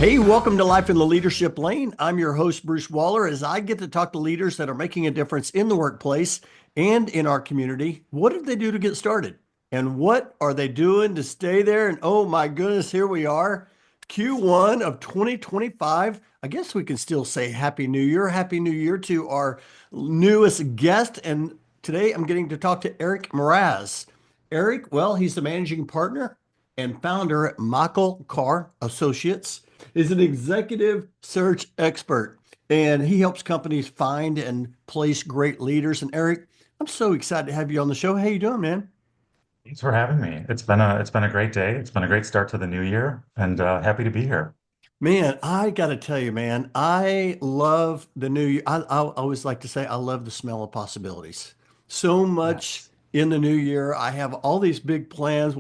Hey, welcome to Life in the Leadership Lane. I'm your host, Bruce Waller, as I get to talk to leaders that are making a difference in the workplace and in our community. What did they do to get started? And what are they doing to stay there? And oh my goodness, here we are, Q1 of 2025. I guess we can still say Happy New Year. Happy New Year to our newest guest. And today I'm getting to talk to Eric Mraz. Eric, well, he's the managing partner and founder at Michael Carr Associates, is an executive search expert, and he helps companies find and place great leaders. And Eric, I'm so excited to have you on the show. How you doing, man? Thanks for having me. It's been a great day. It's been a great start to the new year, and happy to be here. Man, I got to tell you, man, I love the new year. I always like to say I love the smell of possibilities. So much Yes. in the new year. I have all these big plans.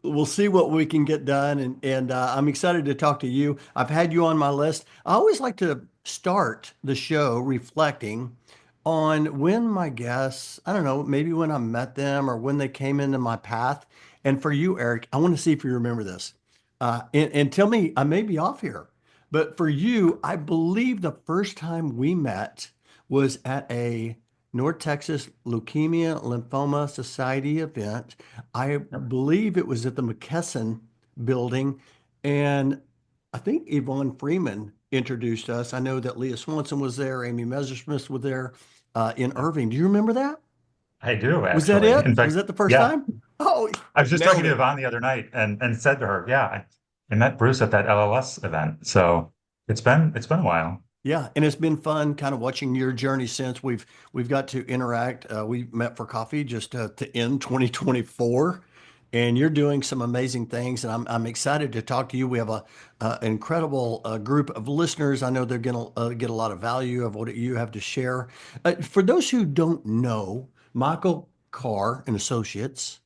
We'll see what we can get done, and I'm excited to talk to you. I've had you on my list. I always like to start the show reflecting on when my guests, I don't know, maybe when I met them or when they came into my path. And for you, Eric, I want to see if you remember this. And tell me, I may be off here, but for you, I believe the first time we met was at a North Texas Leukemia Lymphoma Society event. I Yep. believe it was at the McKesson building, and I think Yvonne Freeman introduced us. I know that Leah Swanson was there, Amy Messersmith was there in Yep. Irving. Do you remember that? I do Was that actually. it? In Was fact, that the first yeah, time? Oh, I was just talking nailed to it. Yvonne the other night and said to her, yeah, I met Bruce at that LLS event. So it's been a while. Yeah, and it's been fun kind of watching your journey since we've got to interact. We met for coffee just to end 2024, and you're doing some amazing things, and I'm excited to talk to you. We have an incredible group of listeners. I know they're going to get a lot of value of what you have to share. For those who don't know, Michael Carr and Associates,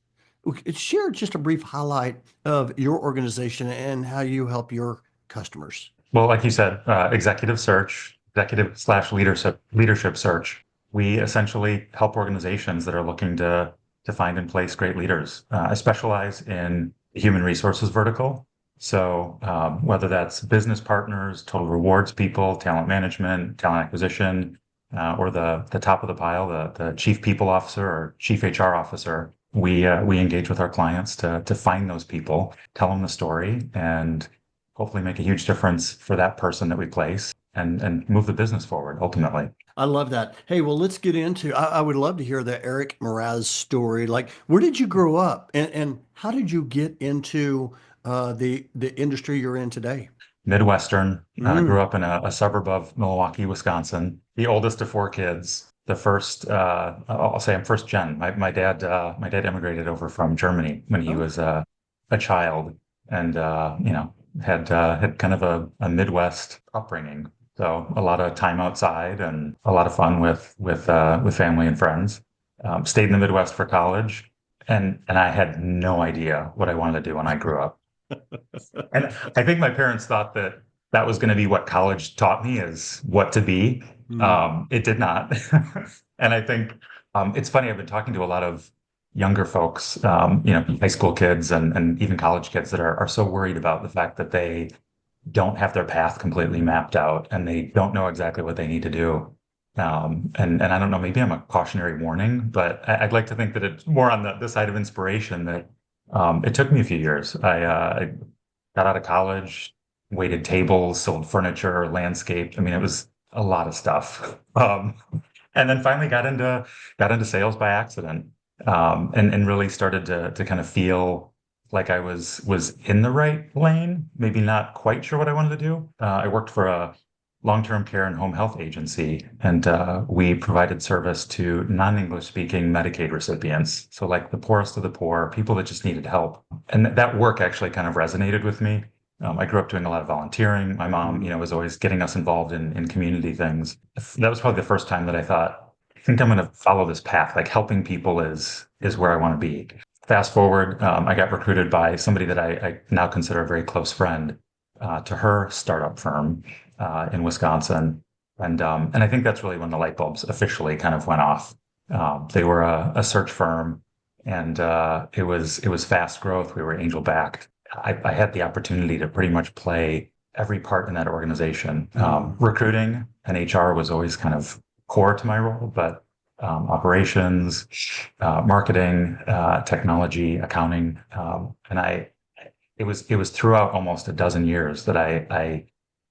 share just a brief highlight of your organization and how you help your customers. Well, like you said, executive search, executive slash leadership search. We essentially help organizations that are looking to find and place great leaders. I specialize in the human resources vertical. So whether that's business partners, total rewards people, talent management, talent acquisition, or the top of the pile, the chief people officer or chief HR officer, we engage with our clients to find those people, tell them the story, and hopefully make a huge difference for that person that we place and move the business forward ultimately. I love that. Hey, well, let's get into. I would love to hear the Eric Mraz story. Like, where did you grow up, and how did you get into the industry you're in today? Midwestern, grew Mm. up in a suburb of Milwaukee, Wisconsin, the oldest of four kids. The first, I'll say I'm first gen. My dad immigrated over from Germany when he Oh, was a child, and had kind of a Midwest upbringing. So a lot of time outside and a lot of fun with family and friends. Stayed in the Midwest for college, and I had no idea what I wanted to do when I grew up. And I think my parents thought that that was going to be what college taught me is what to be. mm. It did not. And I think it's funny, I've been talking to a lot of younger folks, high school kids and even college kids that are so worried about the fact that they don't have their path completely mapped out and they don't know exactly what they need to do. And I don't know, maybe I'm a cautionary warning, but I'd like to think that it's more on the side of inspiration that it took me a few years. I got out of college, waited tables, sold furniture, landscaped. I mean, it was a lot of stuff. And then finally got into sales by accident, and really started to kind of feel like I was in the right lane. Maybe not quite sure what I wanted to do. I worked for a long-term care and home health agency, and we provided service to non-English speaking Medicaid recipients. So like the poorest of the poor, people that just needed help. And that work actually kind of resonated with me. I grew up doing a lot of volunteering. My mom, Mm. was always getting us involved in community things. That was probably the first time that I thought, I think I'm going to follow this path. Like helping people is where I want to be. Fast forward, I got recruited by somebody that I now consider a very close friend to her startup firm in Wisconsin, and I think that's really when the light bulbs officially kind of went off. They were a search firm, and it was fast growth. We were angel backed. I had the opportunity to pretty much play every part in that organization. Mm. Recruiting and HR was always kind of core to my role, but operations, marketing, technology, accounting, and it was throughout almost a dozen years that I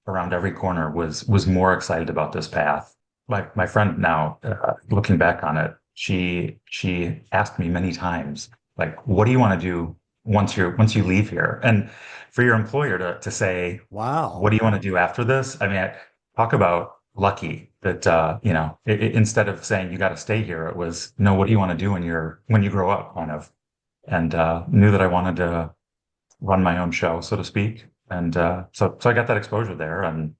around every corner was more excited about this path. My friend now, looking back on it, she asked me many times, like, what do you want to do once you leave here? And for your employer to say, what Wow. do you want to do after this? I mean, talk about lucky that instead of saying you got to stay here, it was no, what do you want to do when you grow up, kind of, and knew that I wanted to run my own show, so to speak. And so I got that exposure there. And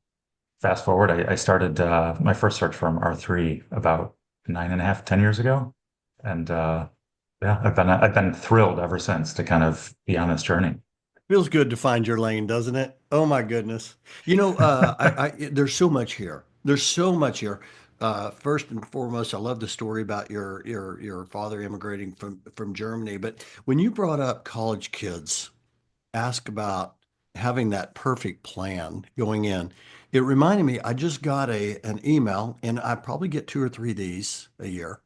fast forward, I started my first search firm, R3, about 9.5, 10 years ago. And yeah, I've been thrilled ever since to kind of be on this journey. Feels good to find your lane, doesn't it? Oh my goodness. There's so much here. There's so much here. First and foremost, I love the story about your father immigrating from Germany. But when you brought up college kids, ask about having that perfect plan going in. It reminded me, I just got an email, and I probably get two or three of these a year.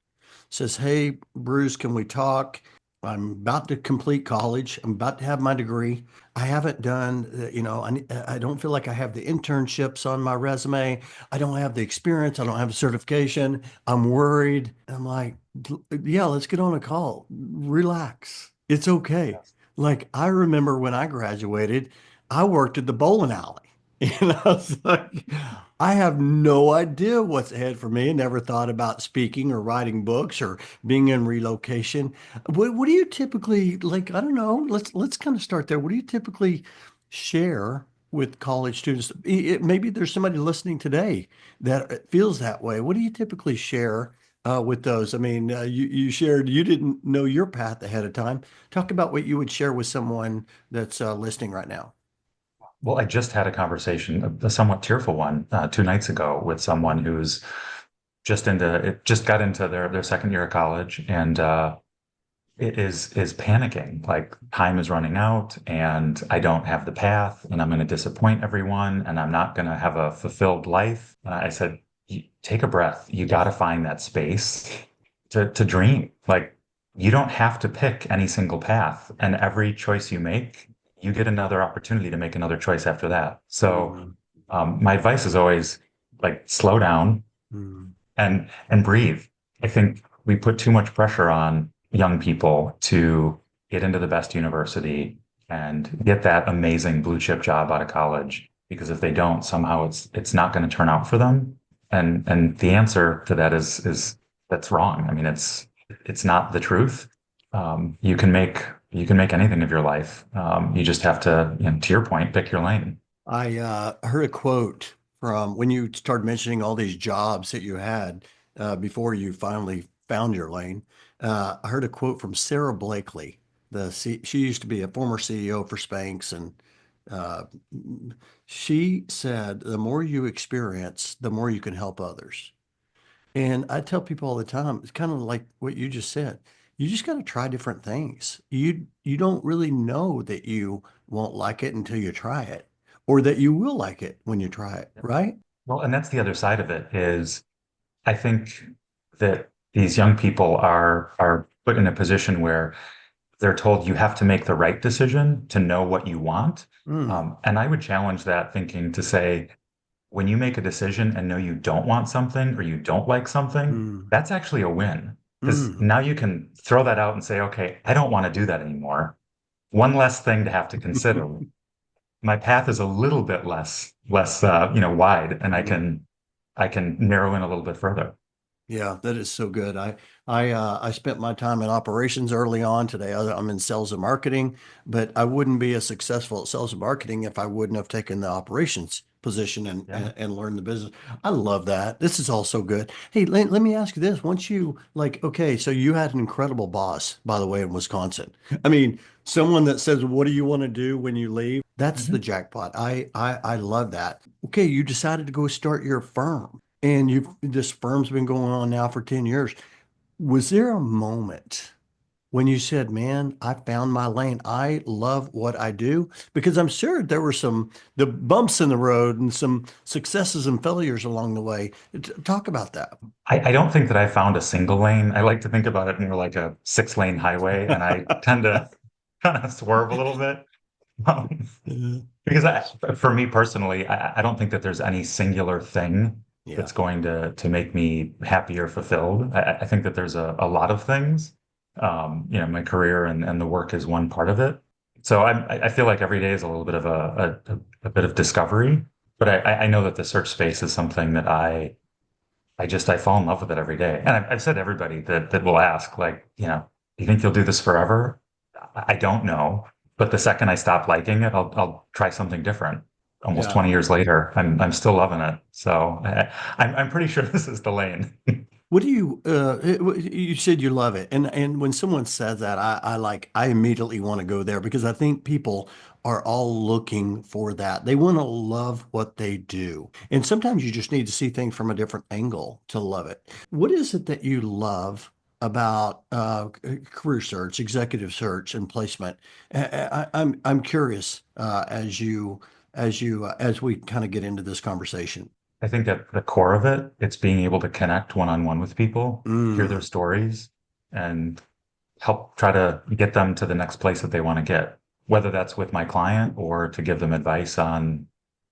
Says, "Hey, Bruce, can we talk? I'm about to complete college. I'm about to have my degree. I haven't done, I don't feel like I have the internships on my resume. I don't have the experience. I don't have a certification. I'm worried." I'm like, "Yeah, let's get on a call. Relax. It's okay." Like, I remember when I graduated, I worked at the bowling alley. And I was like, I have no idea what's ahead for me. I never thought about speaking or writing books or being in relocation. What do you typically like? I don't know. Let's kind of start there. What do you typically share with college students? Maybe there's somebody listening today that feels that way. What do you typically share with those? I mean, you shared you didn't know your path ahead of time. Talk about what you would share with someone that's listening right now. Well, I just had a conversation, a somewhat tearful one, 2 nights ago with someone who's just got into their second year of college, and it is panicking. Like, time is running out, and I don't have the path, and I'm going to disappoint everyone, and I'm not going to have a fulfilled life. I said, take a breath. You got to find that space to dream. Like, you don't have to pick any single path, and every choice you make, you get another opportunity to make another choice after that. So, Mm, my advice is always, like, slow down mm, and breathe. I think we put too much pressure on young people to get into the best university and get that amazing blue chip job out of college, because if they don't, somehow it's not going to turn out for them. And the answer to that is that's wrong. I mean, it's not the truth. You can make anything of your life. You just have to, to your point, pick your lane. I heard a quote from when you started mentioning all these jobs that you had before you finally found your lane. I heard a quote from Sarah Blakely. She used to be a former CEO for Spanx, and uh, she said, "The more you experience, the more you can help others." And I tell people all the time, it's kind of like what you just said. You just got to try different things. You don't really know that you won't like it until you try it, or that you will like it when you try it, right? Well, and that's the other side of it is I think that these young people are put in a position where they're told you have to make the right decision to know what you want. Mm, And I would challenge that thinking to say, when you make a decision and know you don't want something or you don't like something, mm, that's actually a win. Because mm. now you can throw that out and say, okay, I don't want to do that anymore. One less thing to have to consider. My path is a little bit less wide, and I can narrow in a little bit further. Yeah, that is so good. I spent my time in operations early on. Today I'm in sales and marketing, but I wouldn't be as successful at sales and marketing if I wouldn't have taken the operations position Yeah. and learned the business. I love that. This is all so good. Hey, let me ask you this. Once you like, okay, so you had an incredible boss, by the way, in Wisconsin. I mean, someone that says, "What do you want to do when you leave?" That's the Mhm. jackpot. I love that. Okay, you decided to go start your firm. And this firm's been going on now for 10 years. Was there a moment when you said, man, I found my lane. I love what I do because I'm sure there were some the bumps in the road and some successes and failures along the way. Talk about that. I don't think that I found a single lane. I like to think about it more like a 6 lane highway, and I tend to kind of swerve a little bit. Um, because for me personally, I don't think that there's any singular thing Yeah. that's going to make me happy or fulfilled. I think that there's a lot of things. My career and the work is one part of it. So I feel like every day is a little bit of a bit of discovery, but I know that the search space is something that I fall in love with it every day. And I've said to everybody that will ask, like, do you think you'll do this forever? I don't know. But the second I stop liking it, I'll try something different. Almost Yeah. 20 years later, I'm still loving it. So I'm pretty sure this is the lane. What do you you said you love it. And when someone says that, I immediately want to go there because I think people are all looking for that. They want to love what they do. And sometimes you just need to see things from a different angle to love it. What is it that you love about career search, executive search, and placement? I'm curious as we kind of get into this conversation. I think at the core of it, it's being able to connect one-on-one with people, hear their Mm, stories, and help try to get them to the next place that they want to get, whether that's with my client or to give them advice on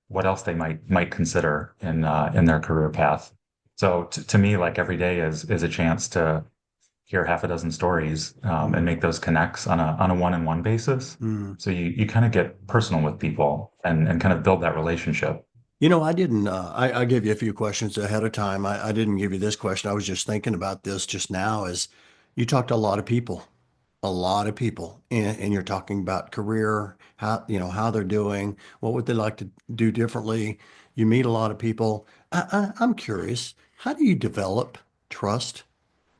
what else they might consider in their career path. So to me, like every day is a chance to hear half a dozen stories and mm, make those connects on a one-on-one basis. mm. So you kind of get personal with people and kind of build that relationship. I didn't, I gave you a few questions ahead of time. I didn't give you this question. I was just thinking about this just now as you talk to a lot of people, and you're talking about career, how they're doing, what would they like to do differently. You meet a lot of people. I'm curious, how do you develop trust?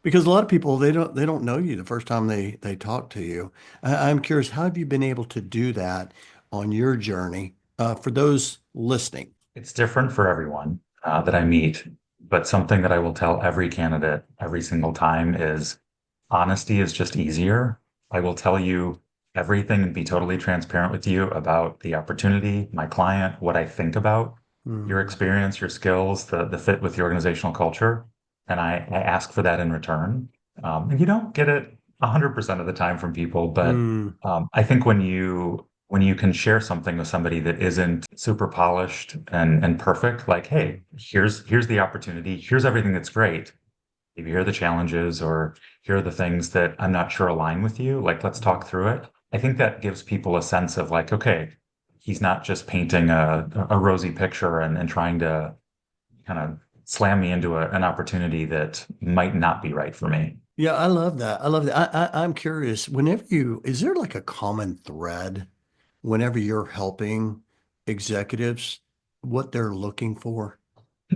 Because a lot of people, they don't know you the first time they talk to you. I'm curious, how have you been able to do that on your journey, for those listening? It's different for everyone that I meet, but something that I will tell every candidate every single time is honesty is just easier. I will tell you everything and be totally transparent with you about the opportunity, my client, what I think about your Mm, experience, your skills, the fit with the organizational culture. And I ask for that in return. And you don't get it 100% of the time from people, but mm, I think when you can share something with somebody that isn't super polished and perfect, like, hey, here's the opportunity, here's everything that's great. Maybe here are the challenges or here are the things that I'm not sure align with you. Like, let's mm. talk through it. I think that gives people a sense of like, okay, he's not just painting a rosy picture and trying to kind of slam me into an opportunity that might not be right for me. Yeah, I love that. I love that. I'm curious, is there like a common thread whenever you're helping executives, what they're looking for?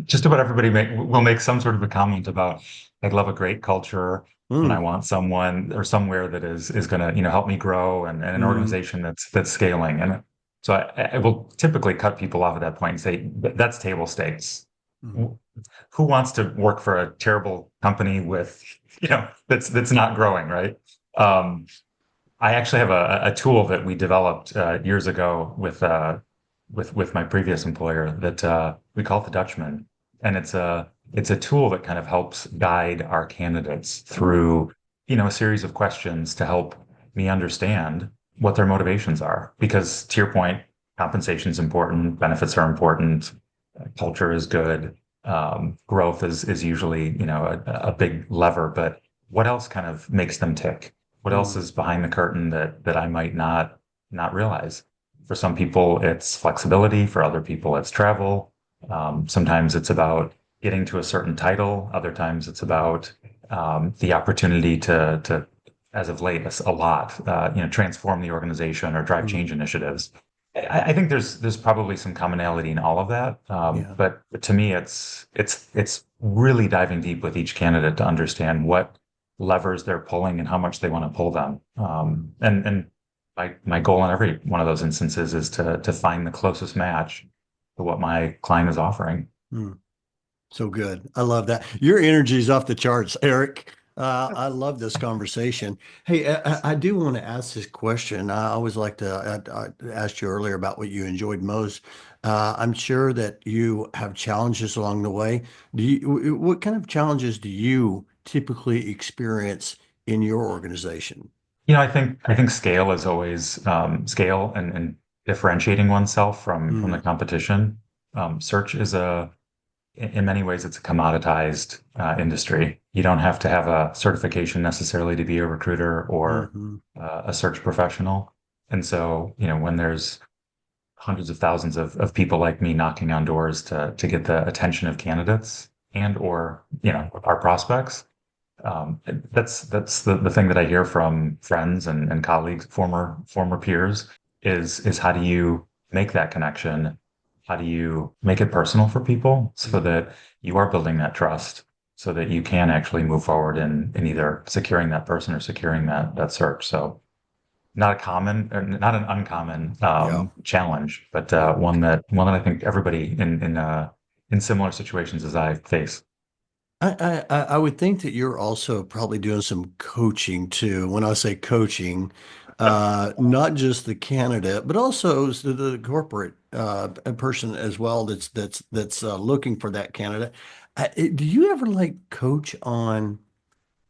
Just about everybody will make some sort of a comment about, I'd love a great culture and I Mm, want someone or somewhere that is going to, help me grow and an mm, organization that's scaling. And so I will typically cut people off at that point and say, That's table stakes. mm, Who wants to work for a terrible company with, that's not growing, right? Um, I actually have a tool that we developed years ago with my previous employer that we call it the Dutchman, and it's a tool that kind of helps guide our candidates through a series of questions to help me understand what their motivations are. Because to your point, compensation is important, benefits are important, culture is good, growth is usually a big lever, but what else kind of makes them tick? What else mm, is behind the curtain that I might not realize? For some people, it's flexibility. For other people, it's travel. Sometimes it's about getting to a certain title. Other times it's about the opportunity to, as of late, a lot, transform the organization or drive mm. change initiatives. I think there's probably some commonality in all of that. Yeah. But to me, it's really diving deep with each candidate to understand what levers they're pulling and how much they want to pull them. And my goal in every one of those instances is to find the closest match to what my client is offering. Mm. So good. I love that. Your energy is off the charts, Eric. I love this conversation. Hey, I do want to ask this question. I always like to, I asked you earlier about what you enjoyed most. I'm sure that you have challenges along the way. What kind of challenges do you typically experience in your organization? I think scale is always scale and differentiating oneself from the Mm, competition. Search is in many ways, it's a commoditized industry. You don't have to have a certification necessarily to be a recruiter or hmm a search professional. And so, when there's hundreds of thousands of people like me knocking on doors to get the attention of candidates and or, our prospects, that's the thing that I hear from friends and colleagues, former peers, is how do you make that connection? How do you make it personal for people so that you are building that trust so that you can actually move forward in either securing that person or securing that search. So not a common or not an uncommon Yeah. challenge, but Yeah. one that I think everybody in similar situations as I face. I would think that you're also probably doing some coaching too. When I say coaching, not just the candidate, but also the corporate person as well that's looking for that candidate. Do you ever like coach on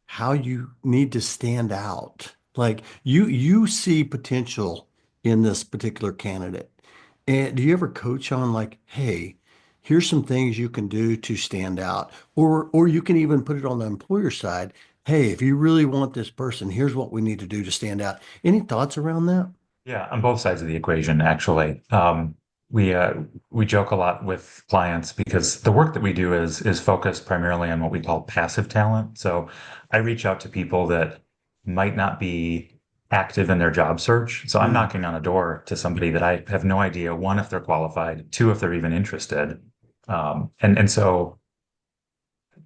how you need to stand out? Like you see potential in this particular candidate. And do you ever coach on like, hey, here's some things you can do to stand out? Or you can even put it on the employer side. Hey, if you really want this person, here's what we need to do to stand out. Any thoughts around that? Yeah, on both sides of the equation, actually. We joke a lot with clients because the work that we do is focused primarily on what we call passive talent. So I reach out to people that might not be active in their job search. So I'm Mm, knocking on a door to somebody that I have no idea, one, if they're qualified, two, if they're even interested. And so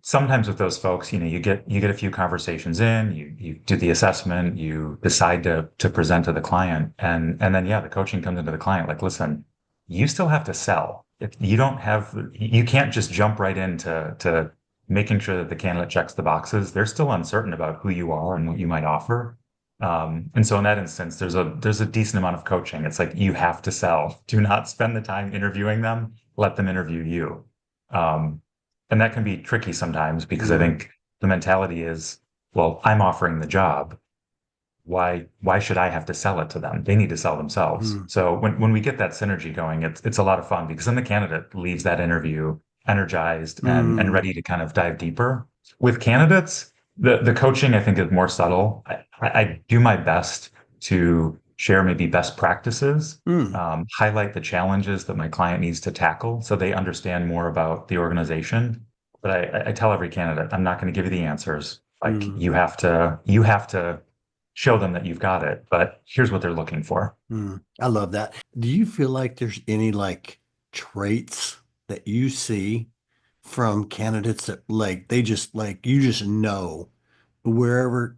sometimes with those folks, you get a few conversations in, you do the assessment, you decide to present to the client, and then yeah, the coaching comes into the client like, listen, you still have to sell. If you don't have, you can't just jump right into making sure that the candidate checks the boxes. They're still uncertain about who you are and what you might offer. And so in that instance, there's a decent amount of coaching. It's like you have to sell. Do not spend the time interviewing them. Let them interview you. Um, and that can be tricky sometimes because I mm, think the mentality is, well, I'm offering the job. Why should I have to sell it to them? They need to sell themselves. mm, So when we get that synergy going, it's a lot of fun because then the candidate leaves that interview energized and mm, ready to kind of dive deeper. With candidates, the coaching I think is more subtle. I do my best to share maybe best practices, mm, highlight the challenges that my client needs to tackle so they understand more about the organization. But I tell every candidate, I'm not going to give you the answers. Like mm. you have to show them that you've got it, but here's what they're looking for. I love that. Do you feel like there's any like traits that you see from candidates that like they just like you just know wherever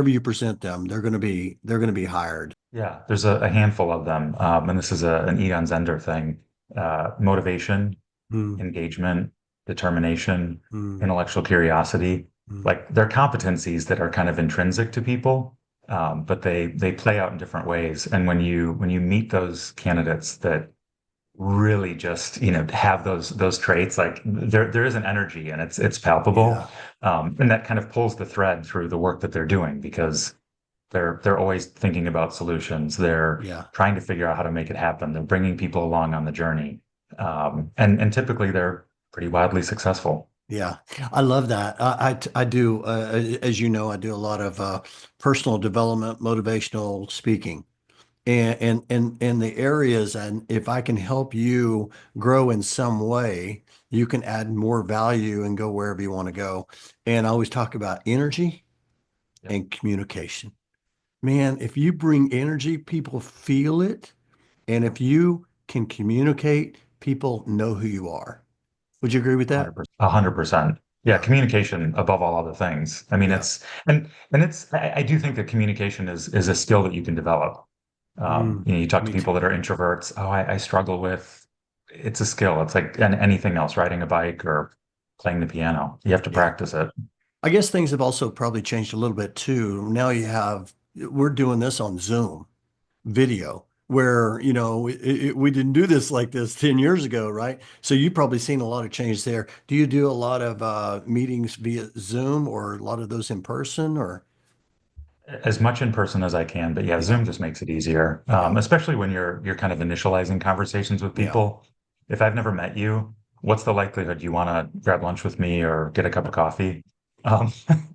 you present them, they're gonna be hired. Yeah, there's a handful of them. And this is an Egon Zehnder thing. Motivation, Mm, engagement, determination, mm, intellectual curiosity. mm, Like they're competencies that are kind of intrinsic to people, but they play out in different ways. And when you meet those candidates that really just have those traits, like there is an energy and it's palpable, yeah, and that kind of pulls the thread through the work that they're doing because they're always thinking about solutions. They're yeah, trying to figure out how to make it happen. They're bringing people along on the journey, and typically they're pretty wildly successful. yeah. I love that. I do, as you know, I do a lot of personal development, motivational speaking. And the areas, and if I can help you grow in some way, you can add more value and go wherever you want to go. And I always talk about energy Yeah, and communication. Man, if you bring energy, people feel it. And if you can communicate, people know who you are. Would you agree with that? 100%. 100%. Yeah, Yeah. communication above all other things. I mean, Yeah. I do think that communication is a skill that you can develop. You talk to Me people too. that are introverts. Oh, I struggle with. It's a skill. It's like anything else, riding a bike or playing the piano. You have to Yeah. practice it. I guess things have also probably changed a little bit too. Now we're doing this on Zoom video where, we didn't do this like this 10 years ago, right? So you've probably seen a lot of change there. Do you do a lot of meetings via Zoom or a lot of those in person or? As much in person as I can, but yeah, Yeah, Zoom just makes it easier, yeah, especially when you're kind of initializing conversations with yeah. people. If I've never met you, what's the likelihood you want to grab lunch with me or get a cup of coffee?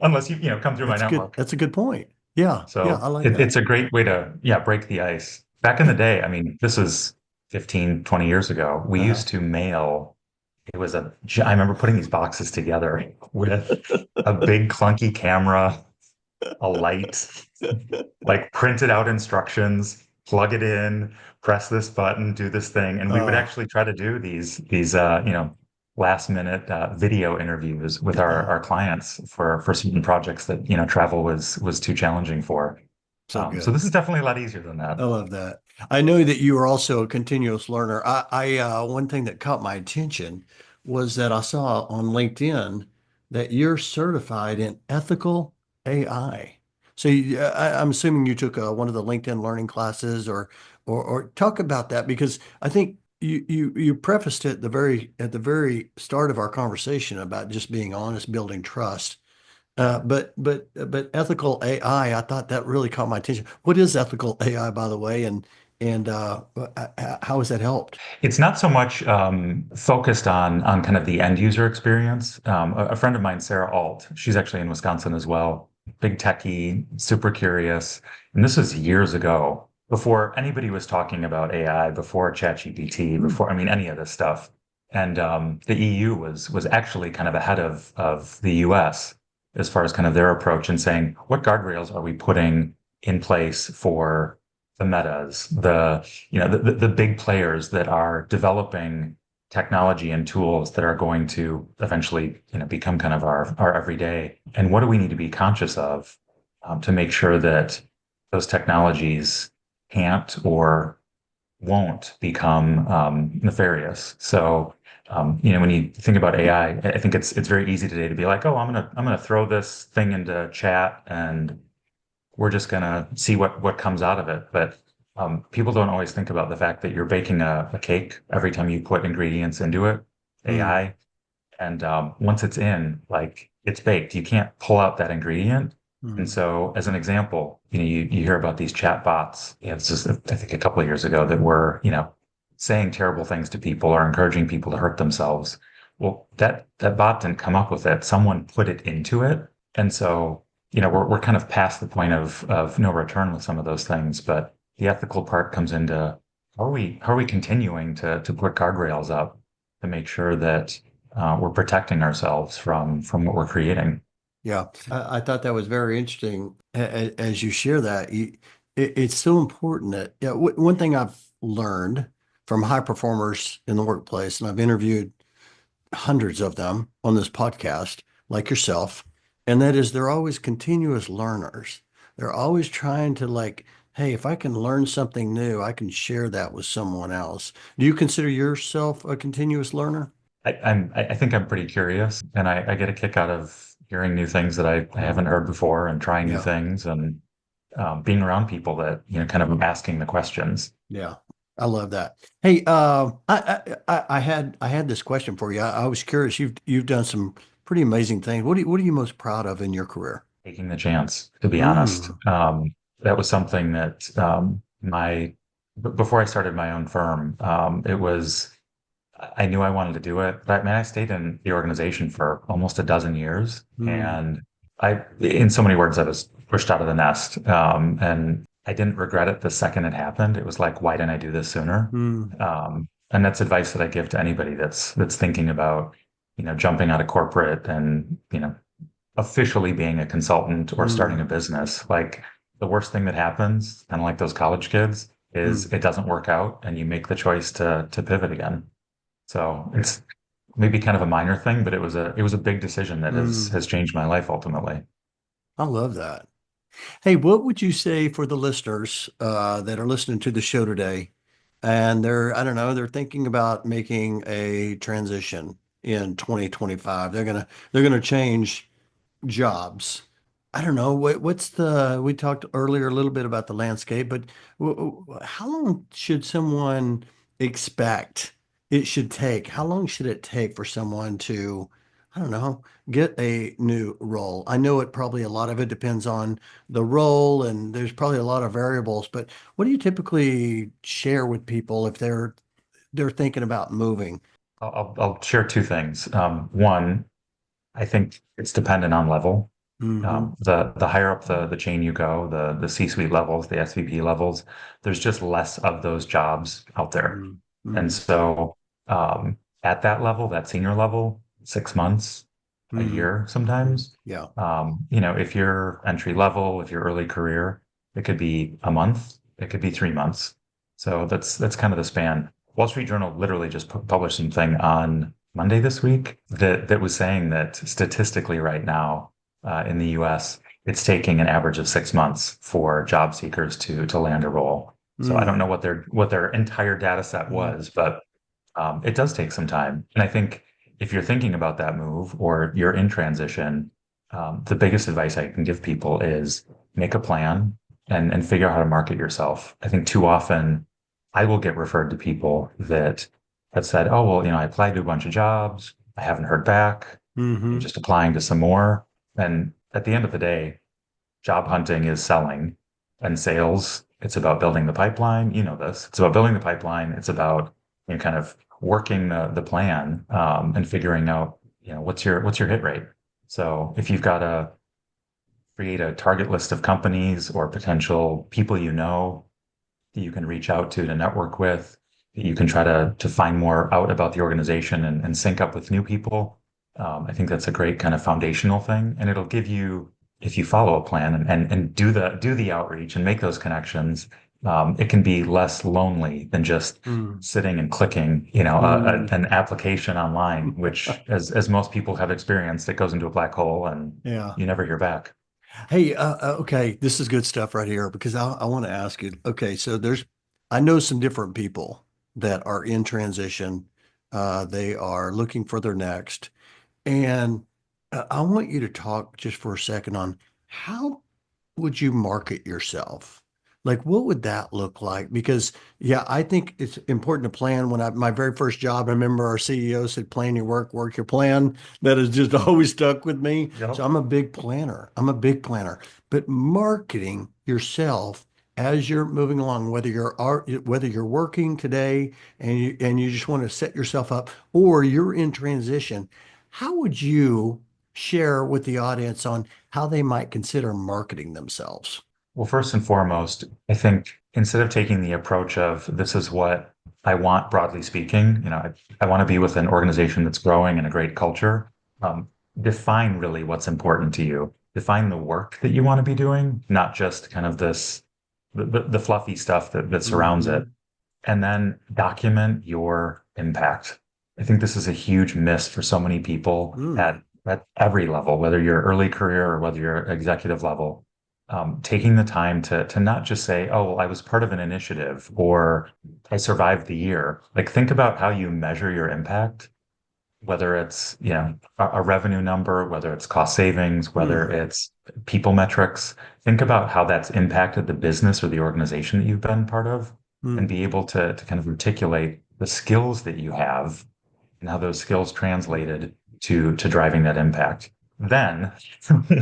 Unless you come through my That's good. network. That's a good point. Yeah, yeah, I So like that. it's a great way to, yeah, break the ice. Back in the Hey, day, I mean, this is 15, 20 years ago, we uh-huh. used to mail. I remember putting these boxes together with a big clunky camera, a light, like printed out instructions, plug it in, press this button, do this thing, and we would Uh, actually try to do these last minute video interviews with oh, our clients for certain projects that travel was too challenging for. so So good. this is definitely a lot easier than that. I love that. I know that you are also a continuous learner. One thing that caught my attention was that I saw on LinkedIn that you're certified in ethical AI. So I'm assuming you took one of the LinkedIn learning classes or talk about that because I think you prefaced it at the very start of our conversation about just being honest, building trust. But ethical AI, I thought that really caught my attention. What is ethical AI, by the way, and how has that helped? It's not so much focused on kind of the end user experience. A friend of mine, Sarah Alt, she's actually in Wisconsin as well. Big techie, super curious. And this was years ago, before anybody was talking about AI, before ChatGPT, Hmm. before I mean any of this stuff. And the EU was actually kind of ahead of the US as far as kind of their approach and saying, what guardrails are we putting in place for the metas, the big players that are developing technology and tools that are going to eventually, become kind of our everyday. And what do we need to be conscious of to make sure that those technologies can't or won't become nefarious? So, when you think about AI, I think it's very easy today to be like, oh, I'm gonna throw this thing into chat and we're just gonna see what comes out of it. But people don't always think about the fact that you're baking a cake every time you put ingredients into it, Hmm. AI, and once it's in, like it's baked. You can't pull out that ingredient. And Hmm. so, as an example, you hear about these chat bots. It's just I think a couple of years ago that were saying terrible things to people or encouraging people to hurt themselves. Well, that bot didn't come up with it. Someone put it into it, and so we're kind of past the point of no return with some of those things. But the ethical part comes into how are we continuing to put guardrails up to make sure that we're protecting ourselves from what we're creating. Yeah, I thought that was very interesting. As you share that, it's so important that yeah, one thing I've learned from high performers in the workplace, and I've interviewed hundreds of them on this podcast, like yourself, and that is they're always continuous learners. They're always trying to like, hey, if I can learn something new, I can share that with someone else. Do you consider yourself a continuous learner? I think I'm pretty curious, and I get a kick out of hearing new things that I haven't heard before, and trying new Yeah, things, and being around people that kind of asking the questions. yeah. I love that. Hey, I had this question for you. I was curious. You've done some pretty amazing things. What are you most proud of in your career? Taking the chance, to be honest. Mm, That was something that before I started my own firm, it was. I knew I wanted to do it, but I stayed in the organization for almost a dozen years, mm, and in so many words, I was pushed out of the nest, and I didn't regret it the second it happened. It was like, why didn't I do this sooner? mm, And that's advice that I give to anybody that's thinking about, jumping out of corporate and officially being a consultant or starting a mm, business. Like the worst thing that happens, kind of like those college kids, is mm, it doesn't work out, and you make the choice to pivot again. So it's maybe kind of a minor thing, but it was a big decision that has mm. has changed my life ultimately. I love that. Hey, what would you say for the listeners that are listening to the show today, and I don't know, they're thinking about making a transition in 2025. They're gonna change. jobs, I don't know what's we talked earlier a little bit about the landscape, but how long should someone expect it should take? How long should it take for someone to, I don't know, get a new role? I know it probably a lot of it depends on the role and there's probably a lot of variables, but what do you typically share with people if they're thinking about moving? I'll share two things. One, I think it's dependent on level. Hmm. The higher up the chain you go, the C-suite levels, the SVP levels, there's just less of those jobs out there. And Hmm. so at that level, that senior level, 6 months, a Hmm. year Hmm. sometimes. Yeah. If you're entry level, if you're early career, it could be a month, it could be 3 months. So that's kind of the span. Wall Street Journal literally just published something on Monday this week that was saying that statistically right now in the US, it's taking an average of 6 months for job seekers to land a role. So I don't know Mm. what their entire data set Mm. was, but it does take some time. And I think if you're thinking about that move or you're in transition, the biggest advice I can give people is make a plan and figure out how to market yourself. I think too often I will get referred to people that have said, oh, well, I applied to a bunch of jobs. I haven't heard back. I'm Hmm. just applying to some more. And at the end of the day, job hunting is selling and sales. It's about building the pipeline. You know this. It's about building the pipeline. It's about kind of working the plan and figuring out what's your hit rate. So if you've got to create a target list of companies or potential people that you can reach out to network with, that you can try to find more out about the organization and sync up with new people. I think that's a great kind of foundational thing, and it'll give you, if you follow a plan and do the outreach and make those connections, it can be less lonely than just Mm. sitting and clicking, Mm. an application online, which, as most people have experienced, it goes into a black hole and Yeah. you never hear back. Hey, okay, this is good stuff right here because I want to ask you. Okay, so I know some different people that are in transition. They are looking for their next. And I want you to talk just for a second on how would you market yourself? Like, what would that look like? Because, yeah, I think it's important to plan. My very first job, I remember our CEO said, plan your work, work your plan. That has just always stuck with me. So Yep. I'm a big planner. I'm a big planner. But marketing yourself as you're moving along, whether you're working today and you just want to set yourself up, or you're in transition, how would you share with the audience on how they might consider marketing themselves? Well, first and foremost, I think instead of taking the approach of this is what I want, broadly speaking, I want to be with an organization that's growing and a great culture. Um, Define really what's important to you. Define the work that you want to be doing, not just kind of the fluffy stuff that surrounds it. Hmm. And then document your impact. I think this is a huge miss for so many people Mm. at every level, whether you're early career or whether you're executive level. Taking the time to not just say, oh, well, I was part of an initiative or I survived the year. Like think about how you measure your impact, whether it's, a revenue number, whether it's cost savings, whether Mm. it's people metrics. Think about how that's impacted the business or the organization that you've been part of and Mm. be able to kind of articulate the skills that you have and how those skills translated to driving that impact. Then,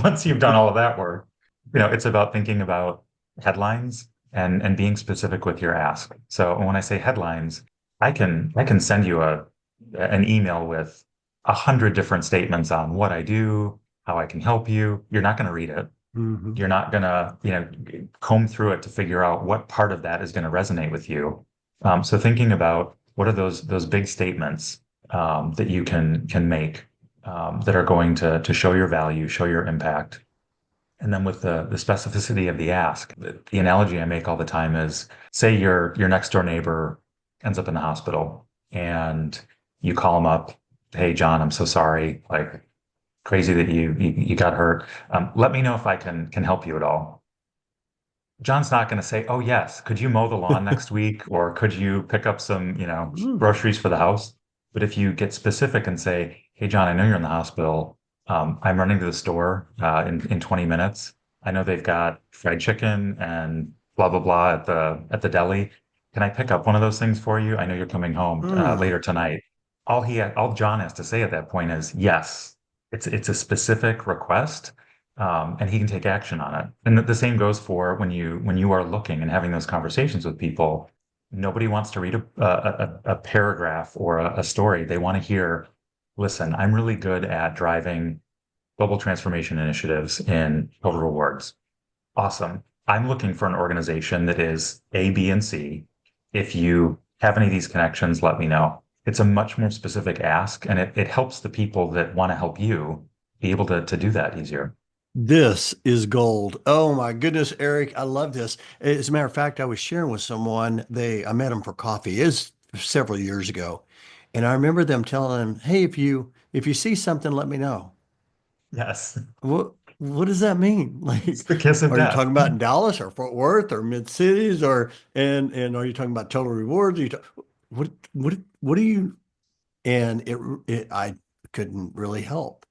once you've done all of that work, it's about thinking about headlines and being specific with your ask. So when I say headlines, I can send you an email with 100 different statements on what I do, how I can help you. You're not going to read it. Hmm. You're not going to, comb through it to figure out what part of that is going to resonate with you. So thinking about what are those big statements that you can make that are going to show your value, show your impact. And then with the specificity of the ask, the analogy I make all the time is say your next door neighbor ends up in the hospital and you call him up, hey John, I'm so sorry, like crazy that you got hurt. Let me know if I can help you at all. John's not going to say, oh yes, could you mow the lawn next week or could you pick up some, Mm. groceries for the house? But if you get specific and say, hey John, I know you're in the hospital. I'm running to the store in 20 minutes. I know they've got fried chicken and blah blah blah at the deli. Can I pick up one of those things for you? I know you're coming home Hmm. later tonight. All John has to say at that point is yes. It's a specific request, and he can take action on it. And the same goes for when you are looking and having those conversations with people. Nobody wants to read a paragraph or a story. They want to hear, listen, I'm really good at driving global transformation initiatives in total rewards. Awesome. I'm looking for an organization that is A, B, and C. If you have any of these connections, let me know. It's a much more specific ask, and it helps the people that want to help you be able to do that easier. This is gold. Oh my goodness, Eric, I love this. As a matter of fact, I was sharing with someone, I met them for coffee. It's several years ago. And I remember them telling them, "Hey, if you see something, let me know." Yes. What does that mean? It's Like, the kiss of are you death. talking about in Dallas or Fort Worth or mid cities or and are you talking about total rewards? What do you and I couldn't really help.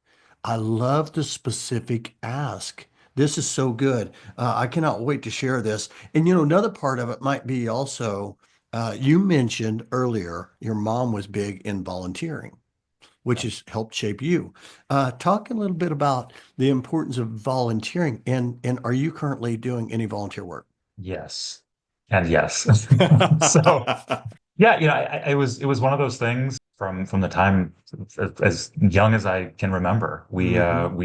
I love the specific ask. This is so good. I cannot wait to share this. And another part of it might be also, you mentioned earlier your mom was big in volunteering, which has helped shape you. Talk a little bit about the importance of volunteering, and are you currently doing any volunteer work? Yes. And yes. So yeah, it was one of those things from the time as young as I can remember. Hmm.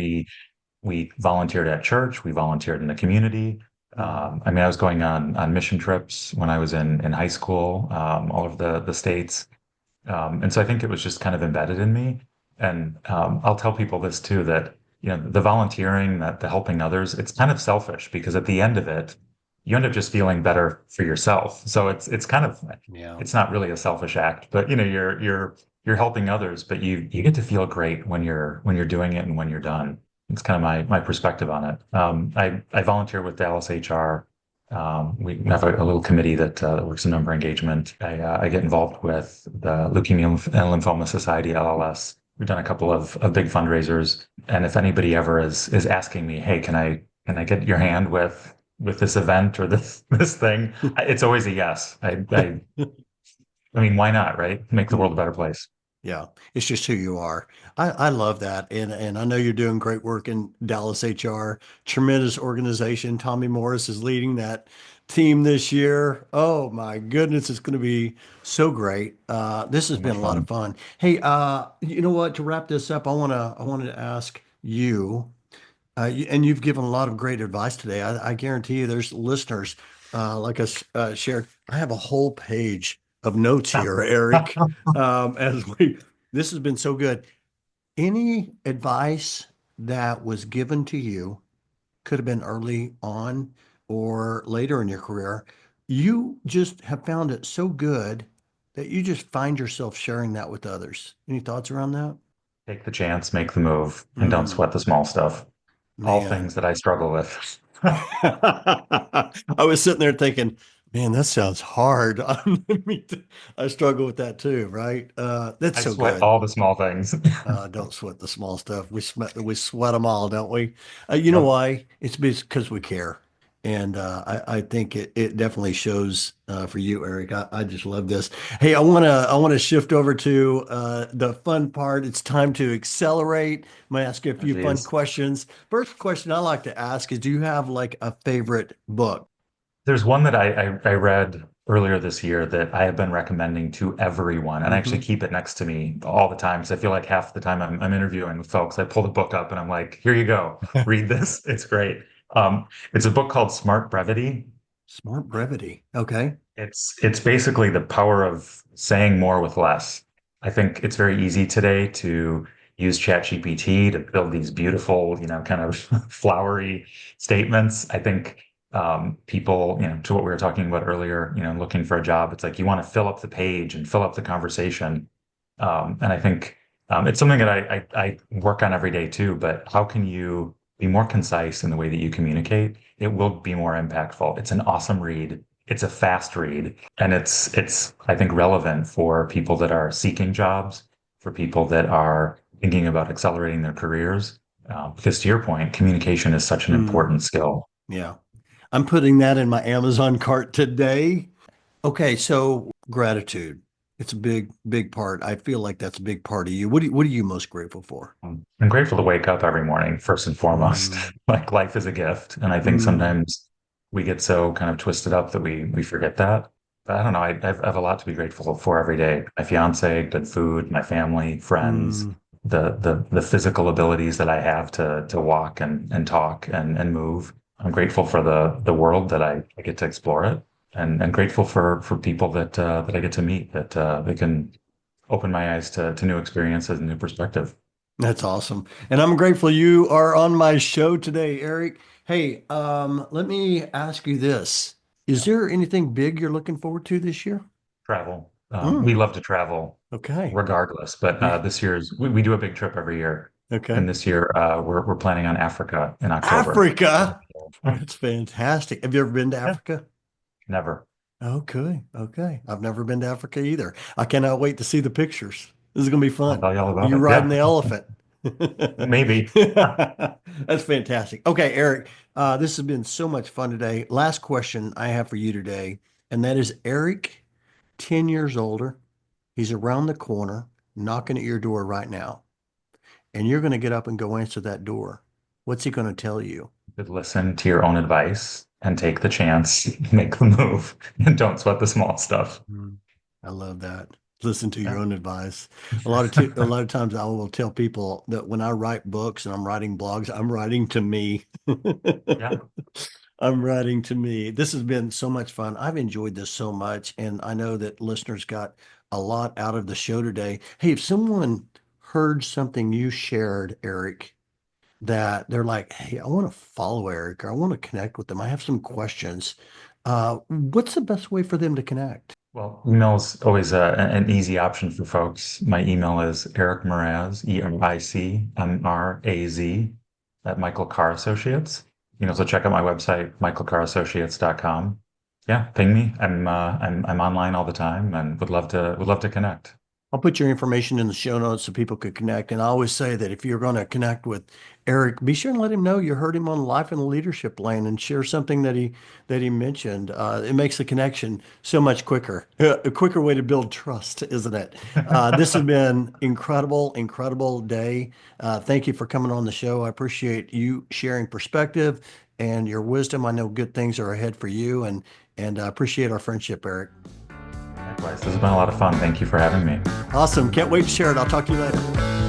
We volunteered at church. We volunteered in the community. Hmm. I mean, I was going on mission trips when I was in high school, all over the states. And so I think it was just kind of embedded in me. And I'll tell people this too, that the volunteering, that the helping others, it's kind of selfish because at the end of it, you end up just feeling better for yourself. So it's kind of Yeah. it's not really a selfish act, but you're helping others, but you get to feel great when you're doing it and when you're done. It's kind of my perspective on it. I volunteer with Dallas HR. We have a little committee that works in member engagement. I get involved with the Leukemia and Lymphoma Society, LLS. We've done a couple of big fundraisers, and if anybody ever is asking me, "Hey, can I get your hand with this event or this this thing?" It's always a yes. I mean, why not, right? Make the world a better place. Yeah, it's just who you are. I love that. And I know you're doing great work in Dallas HR, tremendous organization. Tommy Morris is leading that team this year. Oh my goodness, it's going to be so great. This has So been much a lot fun. of fun. Hey, you know what? To wrap this up, I wanted to ask you, and you've given a lot of great advice today. I guarantee you, there's listeners like us shared. I have a whole page of notes here, Eric. As we, this has been so good. Any advice that was given to you could have been early on or later in your career. You just have found it so good that you just find yourself sharing that with others. Any thoughts around that? Take the chance, make the move, and don't Mm, sweat the small stuff. All man. things that I struggle with. I was sitting there thinking, man, that sounds hard. I struggle with that too, right? That's I so sweat good. all the small things. Don't sweat the small stuff. We sweat them all, don't we? You know Yep, why? It's because we care, and I think it definitely shows for you, Eric. I just love this. Hey, I wanna shift over to the fun part. It's time to accelerate. I'm gonna ask you a oh, few fun geez. questions. First question I like to ask is, do you have like a favorite book? There's one that I read earlier this year that I have been recommending to everyone, and I actually Hmm. keep it next to me all the time because I feel like half the time I'm interviewing with folks, I pull the book up and I'm like, "Here you go, read this. It's great." It's a book called Smart Brevity. Smart brevity. Okay. It's basically the power of saying more with less. I think it's very easy today to use ChatGPT to build these beautiful, kind of flowery statements. I think people, to what we were talking about earlier, looking for a job, it's like you want to fill up the page and fill up the conversation. And I think it's something that I work on every day too. But how can you be more concise in the way that you communicate? It will be more impactful. It's an awesome read. It's a fast read, and it's I think relevant for people that are seeking jobs, for people that are thinking about accelerating their careers. Because to your point, communication is such an Mm, important skill. yeah. I'm putting that in my Amazon cart today. Okay, so gratitude. It's a big, big part. I feel like that's a big part of you. What are you most grateful for? I'm grateful to wake up every morning, first and foremost. Mm, Like life is a gift. And I think mm, sometimes we get so kind of twisted up that we forget that. But I don't know. I have a lot to be grateful for every day. My fiance, good food, my family, friends, mm. the physical abilities that I have to walk and talk and move. I'm grateful for the world that I get to explore it, and grateful for people that I get to meet that they can open my eyes to new experiences and new perspective. That's awesome. And I'm grateful you are on my show today, Eric. Hey, let me ask you this. Is Yeah. there anything big you're looking forward to this year? Travel. We Mm, love to travel okay. regardless, but Yeah. this year's we do a big trip every year, Okay. and this year we're planning on Africa in October. Africa. That's fantastic. Have you ever been to Yeah, Africa? never. Okay. Okay. I've never been to Africa either. I cannot wait to see the pictures. This is going to be I'll fun. tell you all about You it. riding Yeah, the elephant. maybe. That's fantastic. Okay, Eric, this has been so much fun today. Last question I have for you today, and that is Eric, 10 years older. He's around the corner, knocking at your door right now, and you're going to get up and go answer that door. What's he going to tell you? But listen to your own advice and take the chance, make the move, and don't sweat the small stuff. Mm. I love that. Listen to your Yeah. own advice. A lot of times I will tell people that when I write books and I'm writing blogs, I'm writing to me. Yeah. I'm writing to me. This has been so much fun. I've enjoyed this so much, and I know that listeners got a lot out of the show today. Hey, if someone heard something you shared, Eric, that they're like, hey, I want to follow Eric or I want to connect with them. I have some questions. What's the best way for them to connect? Well, email is always an easy option for folks. My email is Eric Mraz, ERICMRAZ at Michael Carr Associates. So check out my website, michaelcarrassociates.com. Yeah, ping me. I'm online all the time and would love to connect. I'll put your information in the show notes so people could connect. And I always say that if you're going to connect with Eric, be sure and let him know you heard him on Life in the Leadership Lane and share something that he mentioned. It makes the connection so much quicker. A quicker way to build trust, isn't it? This has been incredible, incredible day. Thank you for coming on the show. I appreciate you sharing perspective and your wisdom. I know good things are ahead for you, and I appreciate our friendship, Eric. Likewise, this has been a lot of fun. Thank you for having me. Awesome. Can't wait to share it. I'll talk to you later.